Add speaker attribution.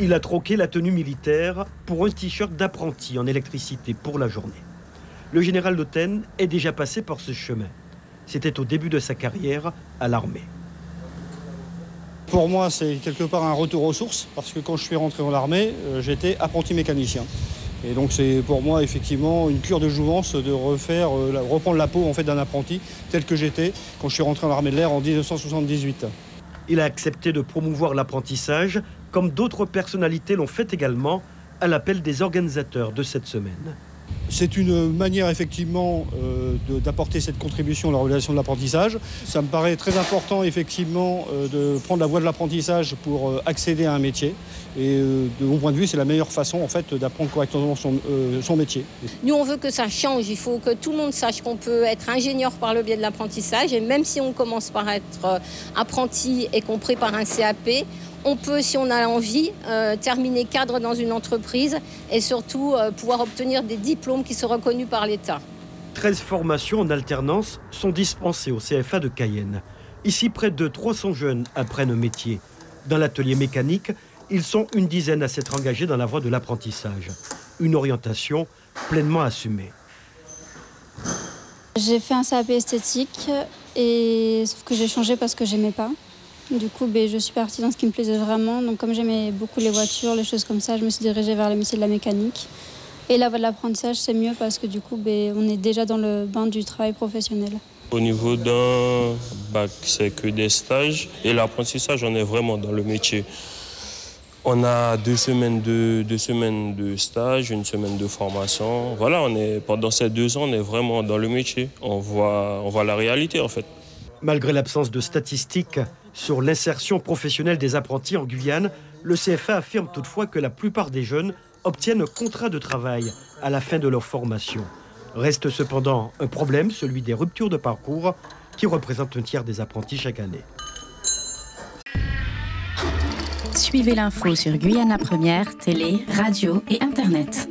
Speaker 1: Il a troqué la tenue militaire pour un t-shirt d'apprenti en électricité pour la journée. Le général Leuten est déjà passé par ce chemin. C'était au début de sa carrière à l'armée.
Speaker 2: Pour moi, c'est quelque part un retour aux sources, parce que quand je suis rentré dans l'armée, j'étais apprenti mécanicien. Et donc c'est pour moi effectivement une cure de jouvence de reprendre la peau en fait, d'un apprenti tel que j'étais quand je suis rentré dans l'armée de l'air en 1978.
Speaker 1: Il a accepté de promouvoir l'apprentissage, comme d'autres personnalités l'ont fait également, à l'appel des organisateurs de cette semaine.
Speaker 2: C'est une manière effectivement d'apporter cette contribution à la relation de l'apprentissage. Ça me paraît très important effectivement de prendre la voie de l'apprentissage pour accéder à un métier. Et de mon point de vue, c'est la meilleure façon en fait, d'apprendre correctement son métier.
Speaker 3: Nous, on veut que ça change. Il faut que tout le monde sache qu'on peut être ingénieur par le biais de l'apprentissage. Et même si on commence par être apprenti et qu'on prépare un CAP, on peut, si on a envie, terminer cadre dans une entreprise et surtout pouvoir obtenir des diplômes qui sont reconnus par l'État.
Speaker 1: 13 formations en alternance sont dispensées au CFA de Cayenne. Ici, près de 300 jeunes apprennent un métier. Dans l'atelier mécanique, ils sont une dizaine à s'être engagés dans la voie de l'apprentissage. Une orientation pleinement assumée.
Speaker 4: J'ai fait un CAP esthétique, sauf que j'ai changé parce que j'aimais pas. Du coup, je suis partie dans ce qui me plaisait vraiment. Donc, comme j'aimais beaucoup les voitures, les choses comme ça, je me suis dirigée vers le métier de la mécanique. Et la voie de l'apprentissage, c'est mieux parce que du coup, on est déjà dans le bain du travail professionnel.
Speaker 5: Au niveau d'un bac, c'est que des stages. Et l'apprentissage, on est vraiment dans le métier. On a 2 semaines de stage, 1 semaine de formation. Voilà, pendant ces 2 ans, on est vraiment dans le métier. On voit la réalité, en fait.
Speaker 1: Malgré l'absence de statistiques sur l'insertion professionnelle des apprentis en Guyane, le CFA affirme toutefois que la plupart des jeunes obtiennent un contrat de travail à la fin de leur formation. Reste cependant un problème, celui des ruptures de parcours, qui représentent un tiers des apprentis chaque année.
Speaker 6: Suivez l'info sur Guyana Première, télé, radio et Internet.